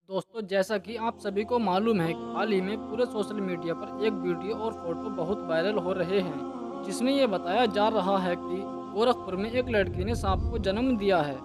दोस्तों, जैसा कि आप सभी को मालूम है कि हाल ही में पूरे सोशल मीडिया पर एक वीडियो और फोटो बहुत वायरल हो रहे हैं, जिसमें ये बताया जा रहा है कि गोरखपुर में एक लड़की ने सांप को जन्म दिया है,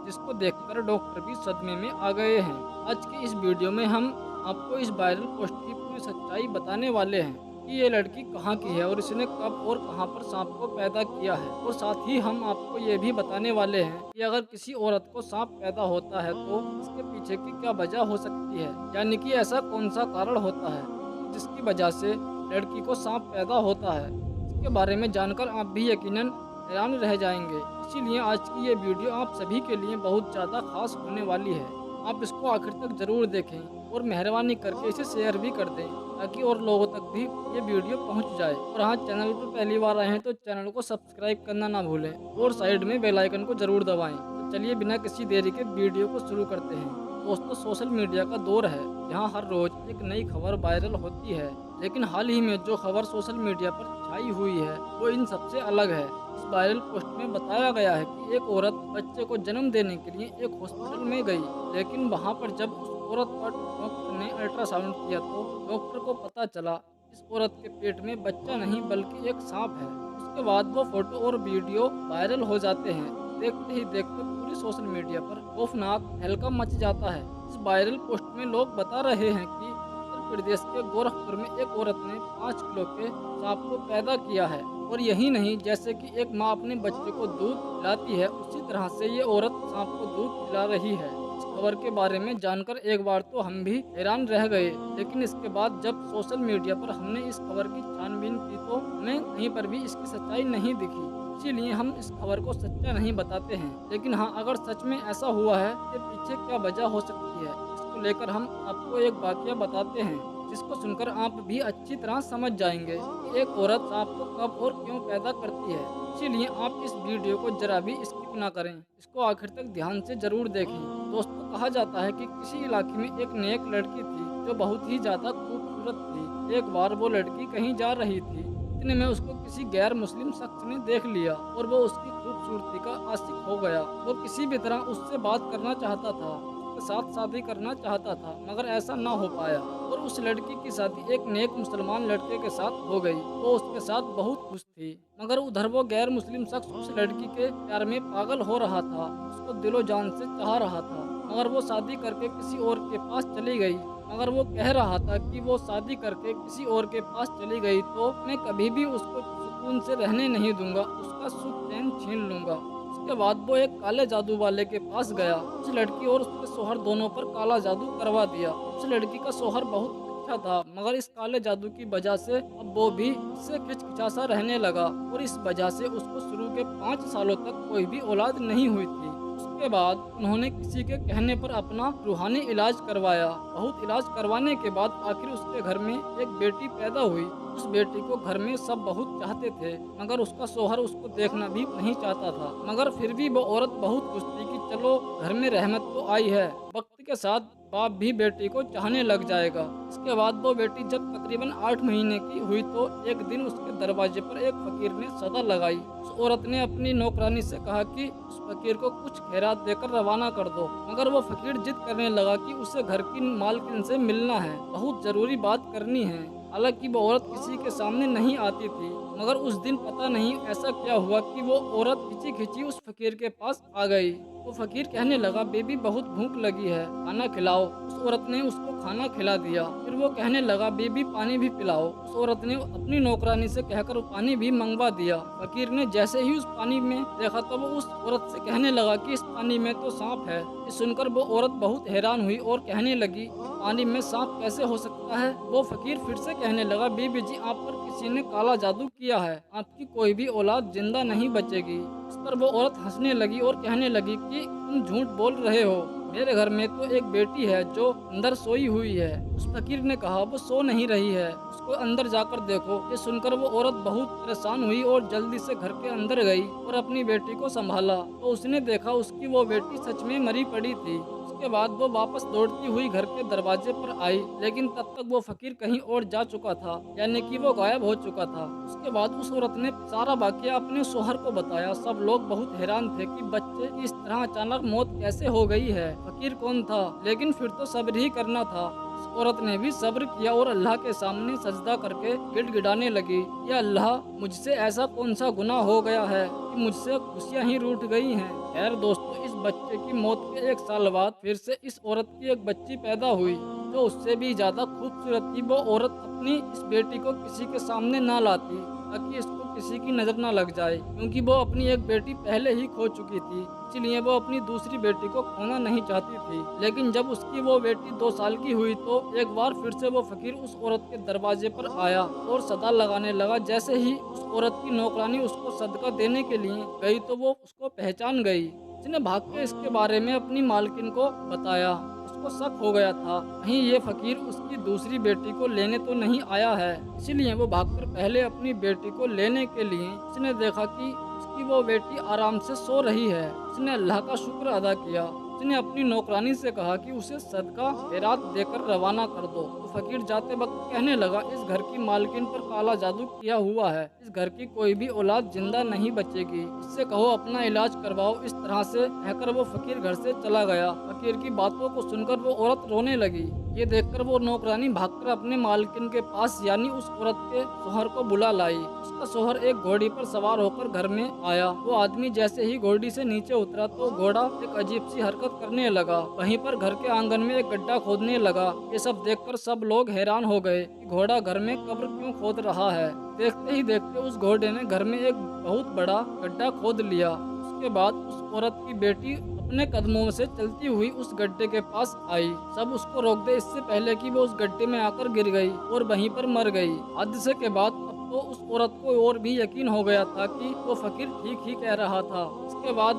जिसको देखकर डॉक्टर भी सदमे में आ गए हैं। आज की इस वीडियो में हम आपको इस वायरल पोस्ट की पूरी सच्चाई बताने वाले हैं कि ये लड़की कहाँ की है और इसने कब और कहाँ पर सांप को पैदा किया है। और साथ ही हम आपको ये भी बताने वाले हैं कि अगर किसी औरत को सांप पैदा होता है तो इसके पीछे की क्या वजह हो सकती है, यानी कि ऐसा कौन सा कारण होता है जिसकी वजह से लड़की को सांप पैदा होता है। इसके बारे में जानकर आप भी यकीनन हैरान रह जाएंगे। इसीलिए आज की ये वीडियो आप सभी के लिए बहुत ज़्यादा खास होने वाली है। आप इसको आखिर तक ज़रूर देखें और मेहरबानी करके इसे शेयर भी कर दें ताकि और लोगों तक भी ये वीडियो पहुंच जाए। और हाँ, चैनल पर पहली बार आए हैं तो चैनल को सब्सक्राइब करना ना भूलें और साइड में बेल आइकन को ज़रूर दबाएं। तो चलिए बिना किसी देरी के वीडियो को शुरू करते हैं। दोस्तों, सोशल मीडिया का दौर है जहाँ हर रोज़ एक नई खबर वायरल होती है, लेकिन हाल ही में जो खबर सोशल मीडिया पर छाई हुई है वो इन सबसे अलग है। इस वायरल पोस्ट में बताया गया है कि एक औरत बच्चे को जन्म देने के लिए एक हॉस्पिटल में गई, लेकिन वहां पर जब उस औरत का डॉक्टर ने अल्ट्रासाउंड किया तो डॉक्टर को पता चला इस औरत के पेट में बच्चा नहीं बल्कि एक सांप है। उसके बाद वो फोटो और वीडियो वायरल हो जाते हैं। देखते ही देखते पूरी सोशल मीडिया पर खौफनाक हल्का मच जाता है। इस वायरल पोस्ट में लोग बता रहे हैं कि उत्तर प्रदेश के गोरखपुर में एक औरत ने 5 किलो के सांप को पैदा किया है। और यही नहीं, जैसे कि एक माँ अपने बच्चे को दूध पिलाती है, उसी तरह से ये औरत सांप को दूध पिला रही है। इस खबर के बारे में जानकर एक बार तो हम भी हैरान रह गए, लेकिन इसके बाद जब सोशल मीडिया पर हमने इस खबर की छानबीन की तो हमें कहीं पर भी इसकी सच्चाई नहीं दिखी। इसीलिए हम इस खबर को सच्चा नहीं बताते हैं, लेकिन हाँ, अगर सच में ऐसा हुआ है तो पीछे क्या वजह हो सकती है, इसको लेकर हम आपको एक वाकया बताते हैं, जिसको सुनकर आप भी अच्छी तरह समझ जाएंगे कि एक औरत सांप को कब और क्यों पैदा करती है। इसीलिए आप इस वीडियो को जरा भी स्किप ना करें, इसको आखिर तक ध्यान से जरूर देखें। दोस्तों, कहा जाता है कि किसी इलाके में एक नेक लड़की थी जो बहुत ही ज्यादा खूबसूरत थी। एक बार वो लड़की कहीं जा रही थी, इतने में उसको किसी गैर मुस्लिम शख्स ने देख लिया और वो उसकी खूबसूरती का आशिक हो गया। वो किसी भी तरह उससे बात करना चाहता था, उसके साथ शादी करना चाहता था, मगर ऐसा ना हो पाया और उस लड़की की शादी एक नेक मुसलमान लड़के के साथ हो गई। वो उसके साथ बहुत खुश थी, मगर उधर वो गैर मुस्लिम शख्स उस लड़की के प्यार में पागल हो रहा था, उसको दिलो जान से चाह रहा था। मगर वो शादी करके किसी और के पास चली गई। मगर वो कह रहा था कि वो शादी करके किसी और के पास चली गई तो मैं कभी भी उसको सुकून से रहने नहीं दूंगा, उसका सुख चैन छीन लूंगा। उसके बाद वो एक काले जादू वाले के पास गया। उस लड़की और उसके शोहर दोनों पर काला जादू करवा दिया। उस लड़की का शोहर बहुत अच्छा था, मगर इस काले जादू की वजह से अब वो भी इससे खिचखिचा सा रहने लगा और इस वजह से उसको शुरू के 5 सालों तक कोई भी औलाद नहीं हुई थी। उसके बाद उन्होंने किसी के कहने पर अपना रूहानी इलाज करवाया। बहुत इलाज करवाने के बाद आखिर उसके घर में एक बेटी पैदा हुई। उस बेटी को घर में सब बहुत चाहते थे, मगर उसका शोहर उसको देखना भी नहीं चाहता था। मगर फिर भी वो औरत बहुत खुश थी कि चलो घर में रहमत तो आई है, वक्त के साथ बाप भी बेटी को चाहने लग जाएगा। इसके बाद वो बेटी जब तकरीबन 8 महीने की हुई तो एक दिन उसके दरवाजे पर एक फकीर ने सदा लगाई। उस औरत ने अपनी नौकरानी से कहा कि उस फकीर को कुछ खैरात देकर रवाना कर दो, मगर वो फकीर जिद करने लगा कि उसे घर की मालकिन से मिलना है, बहुत जरूरी बात करनी है। हालांकि वो औरत किसी के सामने नहीं आती थी, मगर उस दिन पता नहीं ऐसा क्या हुआ कि वो औरत खिंची खिंची उस फकीर के पास आ गई। वो फकीर कहने लगा, बेबी बहुत भूख लगी है, खाना खिलाओ। उस औरत ने उसको खाना खिला दिया। फिर वो कहने लगा, बेबी पानी भी पिलाओ। उस औरत ने अपनी नौकरानी से कहकर पानी भी मंगवा दिया। फकीर ने जैसे ही उस पानी में देखा तो वो उस औरत से कहने लगा कि इस पानी में तो सांप है। ये सुनकर वो औरत बहुत हैरान हुई और कहने लगी, पानी में सांप कैसे हो सकता है। वो फकीर फिर से कहने लगा, बीबी जी, आप पर किसी ने काला जादू किया है, आपकी कोई भी औलाद जिंदा नहीं बचेगी। इस पर वो औरत हंसने लगी और कहने लगी कि तुम झूठ बोल रहे हो, मेरे घर में तो एक बेटी है जो अंदर सोई हुई है। उस फकीर ने कहा, वो सो नहीं रही है, उसको अंदर जाकर देखो। ये सुनकर वो औरत बहुत परेशान हुई और जल्दी से घर के अंदर गई और अपनी बेटी को संभाला तो उसने देखा उसकी वो बेटी सच में मरी पड़ी थी। उसके बाद वो वापस दौड़ती हुई घर के दरवाजे पर आई, लेकिन तब तक वो फकीर कहीं और जा चुका था, यानी कि वो गायब हो चुका था। उसके बाद उस औरत ने सारा वाकया अपने शोहर को बताया। सब लोग बहुत हैरान थे कि बच्चे की इस तरह अचानक मौत कैसे हो गई है, फकीर कौन था, लेकिन फिर तो सब्र ही करना था। उस औरत ने भी सब्र किया और अल्लाह के सामने सजदा करके गिड़गिड़ाने लगी, या अल्लाह, मुझसे ऐसा कौन सा गुनाह हो गया है कि मुझसे खुशियां ही रूठ गई हैं। खैर दोस्तों, इस बच्चे की मौत के 1 साल बाद फिर से इस औरत की एक बच्ची पैदा हुई, जो उससे भी ज्यादा खूबसूरत थी। वो औरत अपनी इस बेटी को किसी के सामने ना लाती, ताकि इसको किसी की नजर ना लग जाए, क्योंकि वो अपनी एक बेटी पहले ही खो चुकी थी। इसलिए वो अपनी दूसरी बेटी को खोना नहीं चाहती थी। लेकिन जब उसकी वो बेटी 2 साल की हुई तो एक बार फिर से वो फकीर उस औरत के दरवाजे पर आया और सदा लगाने लगा। जैसे ही उस औरत की नौकरानी उसको सदका देने के लिए गई तो वो उसको पहचान गई। उसने भाग के इसके बारे में अपनी मालकिन को बताया। उसको शक हो गया था, कहीं ये फकीर उसकी दूसरी बेटी को लेने तो नहीं आया है। इसीलिए वो भागकर पहले अपनी बेटी को लेने के लिए उसने देखा कि उसकी वो बेटी आराम से सो रही है। उसने अल्लाह का शुक्र अदा किया। उसने अपनी नौकरानी से कहा कि उसे सदका खैरात देकर रवाना कर दो। तो फकीर जाते वक्त कहने लगा, इस घर की मालकिन पर काला जादू किया हुआ है। इस घर की कोई भी औलाद जिंदा नहीं बचेगी। इससे कहो अपना इलाज करवाओ। इस तरह से कहकर वो फकीर घर से चला गया। फकीर की बातों को सुनकर वो औरत रोने लगी। ये देखकर वो नौकरानी भागकर अपने मालकिन के पास यानी उस औरत के शोहर को बुला लाई। उसका शोहर एक घोड़ी पर सवार होकर घर में आया। वो आदमी जैसे ही घोड़ी से नीचे उतरा तो घोड़ा एक अजीब सी हरकत करने लगा। वहीं पर घर के आंगन में एक गड्ढा खोदने लगा। ये सब देखकर सब लोग हैरान हो गए कि घोड़ा घर में कब्र क्यों खोद रहा है। देखते ही देखते उस घोड़े ने घर में एक बहुत बड़ा गड्ढा खोद लिया। उसके बाद उस औरत की बेटी अपने कदमों से चलती हुई उस गड्ढे के पास आई। सब उसको रोक दे इससे पहले कि वो उस गड्ढे में आकर गिर गई और वहीं पर मर गई। हादसे के बाद अब तो उस औरत को और भी यकीन हो गया था कि वो फकीर ठीक ही कह रहा था। इसके बाद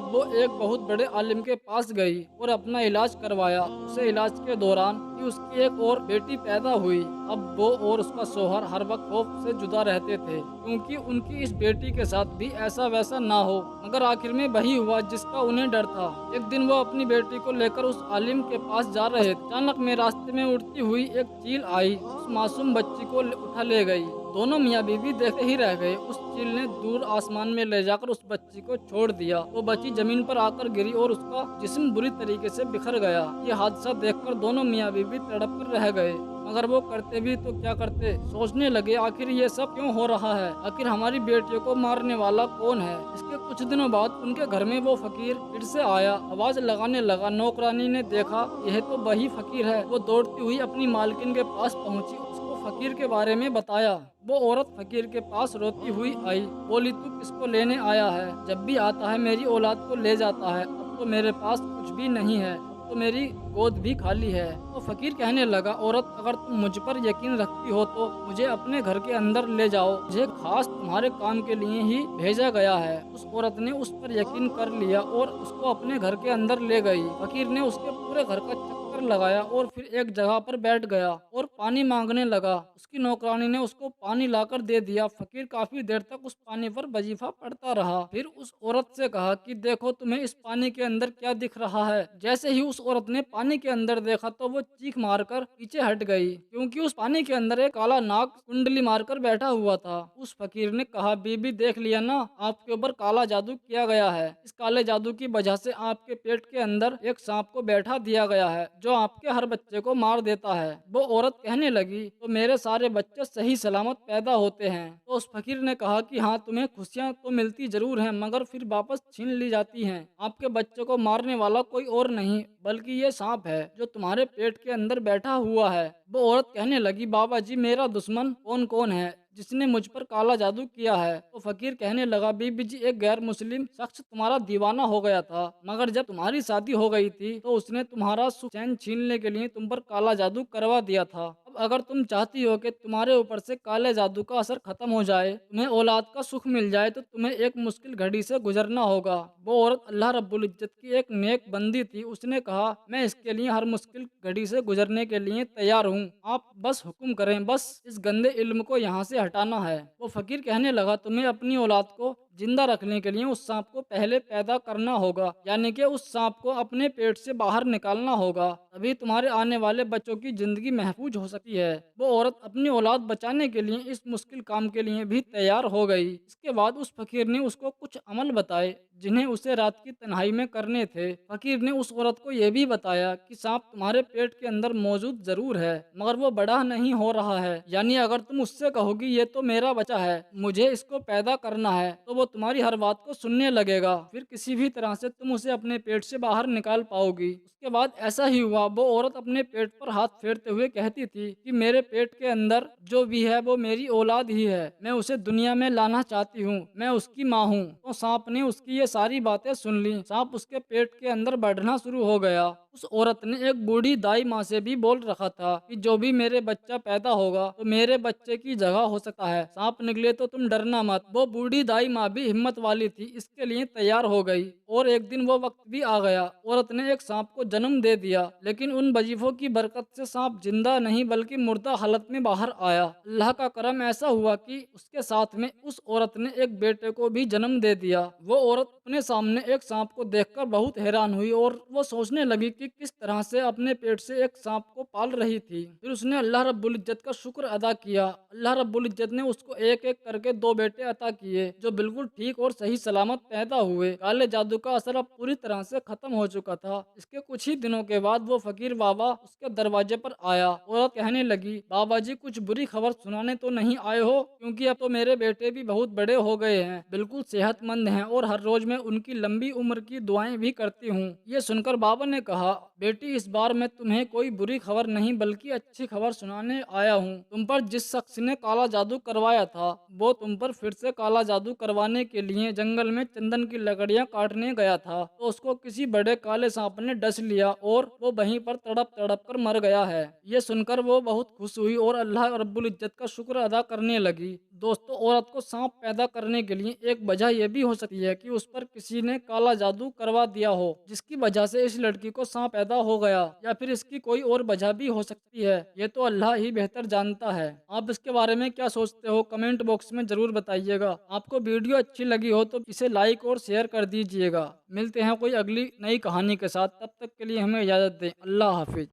वो एक बहुत बड़े आलिम के पास गई और अपना इलाज करवाया। उसे इलाज के दौरान ही उसकी एक और बेटी पैदा हुई। अब वो और उसका शोहर हर वक्त खौफ से जुदा रहते थे, क्योंकि उनकी इस बेटी के साथ भी ऐसा वैसा ना हो। मगर आखिर में वही हुआ जिसका उन्हें डर था। एक दिन वो अपनी बेटी को लेकर उस आलिम के पास जा रहे थे। अचानक में रास्ते में उड़ती हुई एक चील आई, उस मासूम बच्ची को उठा ले गई। दोनों मियाँ बीवी देखते ही रह गए। उस चील ने दूर आसमान में ले जाकर उस बच्ची को छोड़ दिया। वो बच्ची जमीन पर आकर गिरी और उसका जिस्म बुरी तरीके से बिखर गया। ये हादसा देखकर दोनों मियाँ बीवी तड़प कर रह गए, मगर वो करते भी तो क्या करते। सोचने लगे, आखिर ये सब क्यों हो रहा है, आखिर हमारी बेटियों को मारने वाला कौन है। इसके कुछ दिनों बाद उनके घर में वो फकीर फिर से आया, आवाज लगाने लगा। नौकरानी ने देखा यह तो वही फकीर है। वो दौड़ती हुई अपनी मालकिन के पास पहुंची, उसको फकीर के बारे में बताया। वो औरत फकीर के पास रोती हुई आई, बोली, तू किसको लेने आया है? जब भी आता है मेरी औलाद को ले जाता है। अब तो मेरे पास कुछ भी नहीं है, तो मेरी गोद भी खाली है। तो फकीर कहने लगा, औरत, अगर तुम मुझ पर यकीन रखती हो तो मुझे अपने घर के अंदर ले जाओ। मुझे खास तुम्हारे काम के लिए ही भेजा गया है। उस औरत ने उस पर यकीन कर लिया और उसको अपने घर के अंदर ले गई। फकीर ने उसके पूरे घर का चक्कर लगाया और फिर एक जगह पर बैठ गया और पानी मांगने लगा। उसकी नौकरानी ने उसको पानी लाकर दे दिया। फकीर काफी देर तक उस पानी पर वजीफा पढ़ता रहा। फिर उस औरत से कहा कि देखो तुम्हें इस पानी के अंदर क्या दिख रहा है। जैसे ही उस औरत ने पानी के अंदर देखा तो वो चीख मारकर पीछे हट गई, क्योंकि उस पानी के अंदर एक काला नाग कुंडली मारकर बैठा हुआ था। उस फकीर ने कहा, बीबी देख लिया ना, आपके ऊपर काला जादू किया गया है। इस काले जादू की वजह से आपके पेट के अंदर एक सांप को बैठा दिया गया है, जो आपके हर बच्चे को मार देता है। वो औरत कहने लगी, तो मेरे सारे बच्चे सही सलामत पैदा होते हैं। तो उस फकीर ने कहा कि हाँ, तुम्हें खुशियाँ तो मिलती जरूर हैं, मगर फिर वापस छीन ली जाती हैं। आपके बच्चे को मारने वाला कोई और नहीं बल्कि ये सांप है, जो तुम्हारे पेट के अंदर बैठा हुआ है। वो औरत कहने लगी, बाबा जी, मेरा दुश्मन कौन कौन है जिसने मुझ पर काला जादू किया है? तो फकीर कहने लगा, बीबी जी, एक गैर मुस्लिम शख्स तुम्हारा दीवाना हो गया था, मगर जब तुम्हारी शादी हो गई थी तो उसने तुम्हारा सुख चैन छीनने के लिए तुम पर काला जादू करवा दिया था। अब अगर तुम चाहती हो कि तुम्हारे ऊपर से काले जादू का असर खत्म हो जाए, तुम्हें औलाद का सुख मिल जाए, तो तुम्हें एक मुश्किल घड़ी से गुजरना होगा। वो औरत अल्लाह रब्बुल इज्जत की एक नेक बंदी थी। उसने कहा, मैं इसके लिए हर मुश्किल घड़ी से गुजरने के लिए तैयार हूँ। आप बस हुक्म करें, बस इस गंदे इल्म को यहाँ से हटाना है। वो फकीर कहने लगा, तुम्हें अपनी औलाद को जिंदा रखने के लिए उस सांप को पहले पैदा करना होगा, यानी कि उस सांप को अपने पेट से बाहर निकालना होगा। तभी तुम्हारे आने वाले बच्चों की जिंदगी महफूज हो सकती है। वो औरत अपनी औलाद बचाने के लिए इस मुश्किल काम के लिए भी तैयार हो गई। इसके बाद उस फकीर ने उसको कुछ अमल बताए जिन्हें उसे रात की तन्हाई में करने थे। फकीर ने उस औरत को यह भी बताया कि सांप तुम्हारे पेट के अंदर मौजूद जरूर है, मगर वो बड़ा नहीं हो रहा है। यानी अगर तुम उससे कहोगी ये तो मेरा बच्चा है, मुझे इसको पैदा करना है, तो वो तुम्हारी हर बात को सुनने लगेगा। फिर किसी भी तरह से तुम उसे अपने पेट से बाहर निकाल पाओगी। उसके बाद ऐसा ही हुआ। वो औरत अपने पेट पर हाथ फेरते हुए कहती थी कि मेरे पेट के अंदर जो भी है वो मेरी औलाद ही है, मैं उसे दुनिया में लाना चाहती हूँ, मैं उसकी माँ हूँ। तो सांप ने उसकी ये सारी बातें सुन ली। सांप उसके पेट के अंदर बढ़ना शुरू हो गया। उस औरत ने एक बूढ़ी दाई माँ से भी बोल रखा था कि जो भी मेरे बच्चा पैदा होगा तो मेरे बच्चे की जगह हो सकता है, सांप निकले तो तुम डरना मत। वो बूढ़ी दाई माँ भी हिम्मत वाली थी, इसके लिए तैयार हो गई। और एक दिन वो वक्त भी आ गया। औरत ने एक सांप को जन्म दे दिया, लेकिन उन वजीफों की बरकत से सांप जिंदा नहीं बल्कि मुर्दा हालत में बाहर आया। अल्लाह का करम ऐसा हुआ कि उसके साथ में उस औरत ने एक बेटे को भी जन्म दे दिया। वो औरत अपने सामने एक सांप को देखकर बहुत हैरान हुई और वो सोचने लगी कि किस तरह से अपने पेट से एक सांप को पाल रही थी। फिर उसने अल्लाह रब्बुल इज्जत का शुक्र अदा किया। अल्लाह रब्बुल इज्जत ने उसको एक एक करके 2 बेटे अता किए जो बिल्कुल ठीक और सही सलामत पैदा हुए। काले जादू का असर अब पूरी तरह से खत्म हो चुका था। इसके कुछ ही दिनों के बाद वो फकीर बाबा उसके दरवाजे पर आया। औरत कहने लगी, बाबा जी कुछ बुरी खबर सुनाने तो नहीं आए हो? क्योंकि अब तो मेरे बेटे भी बहुत बड़े हो गए हैं, बिल्कुल सेहतमंद हैं और हर रोज मैं उनकी लंबी उम्र की दुआएं भी करती हूँ। ये सुनकर बाबा ने कहा, बेटी इस बार मैं तुम्हें कोई बुरी खबर नहीं बल्कि अच्छी खबर सुनाने आया हूँ। तुम पर जिस शख्स ने काला जादू करवाया था वो तुम पर फिर से काला जादू करवाने के लिए जंगल में चंदन की लकड़ियां काटने गया था, तो उसको किसी बड़े काले सांप ने डस लिया और वो वहीं पर तड़प तड़प कर मर गया है। ये सुनकर वो बहुत खुश हुई और अल्लाह रब्बुल इज्जत का शुक्र अदा करने लगी। दोस्तों, औरत को सांप पैदा करने के लिए एक वजह यह भी हो सकती है कि उस पर किसी ने काला जादू करवा दिया हो, जिसकी वजह से इस लड़की को सांप पैदा हो गया, या फिर इसकी कोई और वजह भी हो सकती है। ये तो अल्लाह ही बेहतर जानता है। आप इसके बारे में क्या सोचते हो कमेंट बॉक्स में जरूर बताइएगा। आपको वीडियो अच्छी लगी हो तो इसे लाइक और शेयर कर दीजिएगा। मिलते हैं कोई अगली नई कहानी के साथ, तब तक के लिए हमें इजाजत दें। अल्लाह हाफिज।